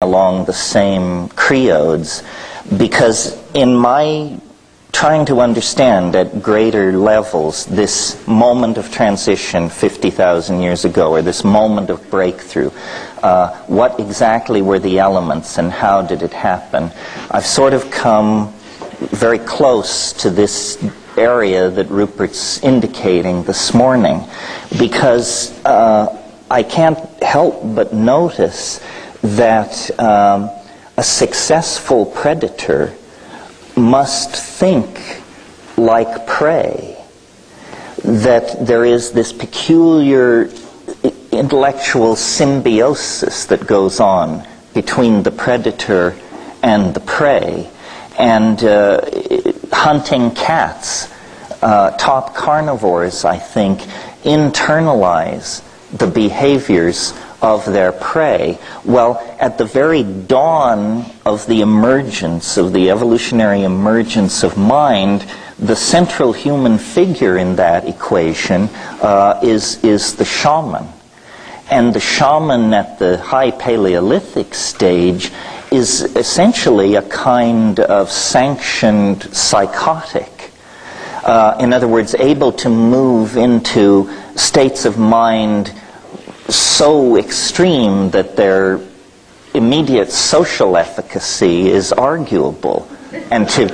along the same creodes, because in my trying to understand at greater levels this moment of transition 50,000 years ago, or this moment of breakthrough, what exactly were the elements and how did it happen? I've sort of come very close to this area that Rupert's indicating this morning, because I can't help but notice that a successful predator must think like prey, that there is this peculiar intellectual symbiosis that goes on between the predator and the prey. And hunting cats, top carnivores, I think, internalize the behaviors of their prey. Well, at the very dawn of the emergence, of the evolutionary emergence of mind, the central human figure in that equation is the shaman. And the shaman at the high Paleolithic stage is essentially a kind of sanctioned psychotic. In other words, able to move into states of mind so extreme that their immediate social efficacy is arguable. And to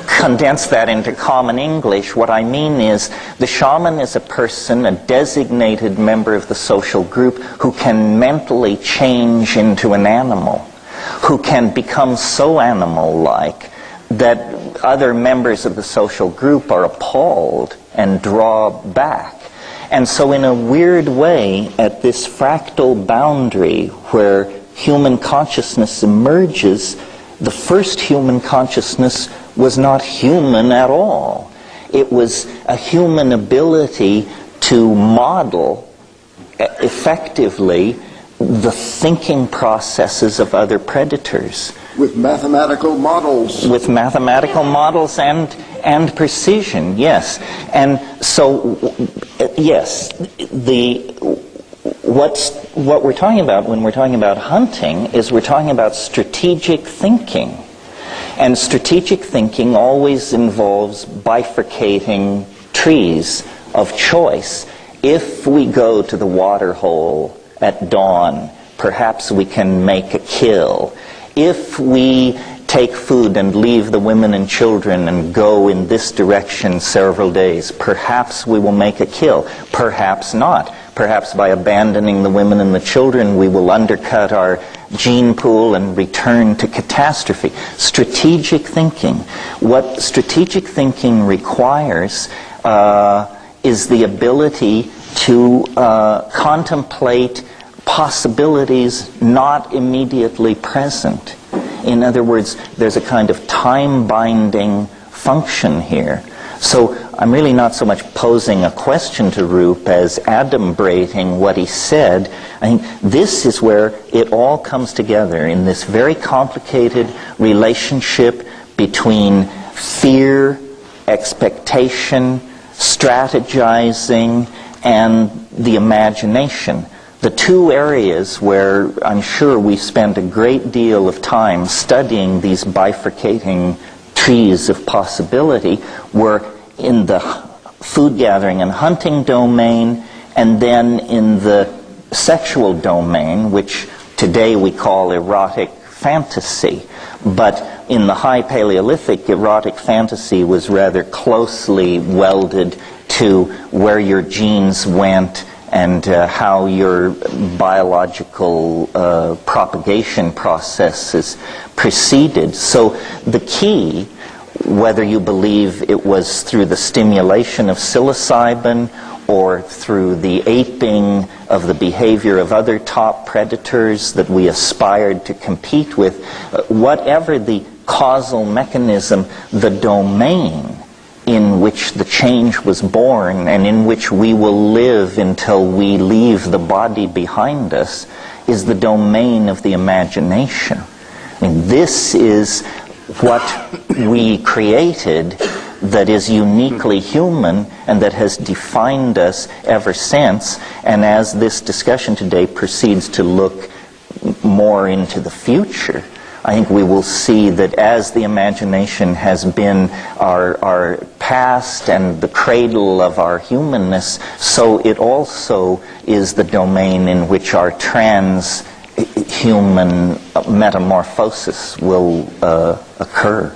condense that into common English, what I mean is the shaman is a person, a designated member of the social group, who can mentally change into an animal, who can become so animal-like that other members of the social group are appalled and draw back. And so in a weird way, at this fractal boundary where human consciousness emerges, the first human consciousness was not human at all. It was a human ability to model effectively the thinking processes of other predators. With mathematical models. With mathematical models and precision, yes. And so, yes, what we're talking about when we're talking about hunting is we're talking about strategic thinking. And strategic thinking always involves bifurcating trees of choice. If we go to the water hole at dawn, perhaps we can make a kill. If we take food and leave the women and children and go in this direction several days, perhaps we will make a kill. Perhaps not. Perhaps by abandoning the women and the children, we will undercut our gene pool and return to catastrophe. Strategic thinking. What strategic thinking requires is the ability to contemplate possibilities not immediately present. In other words, there's a kind of time-binding function here. So I'm really not so much posing a question to Roop as adumbrating what he said. I think this is where it all comes together in this very complicated relationship between fear, expectation, strategizing, and the imagination. The two areas where I'm sure we spent a great deal of time studying these bifurcating trees of possibility were in the food gathering and hunting domain, and then in the sexual domain, which today we call erotic fantasy. But in the high Paleolithic, erotic fantasy was rather closely welded to where your genes went and how your biological propagation processes proceeded. So the key, whether you believe it was through the stimulation of psilocybin or through the aping of the behavior of other top predators that we aspired to compete with, whatever the causal mechanism, the domain in which the change was born and in which we will live until we leave the body behind us is the domain of the imagination. I mean, this is what we created that is uniquely human and that has defined us ever since. And as this discussion today proceeds to look more more into the future, I think we will see that as the imagination has been our past and the cradle of our humanness, so it also is the domain in which our trans-human metamorphosis will occur.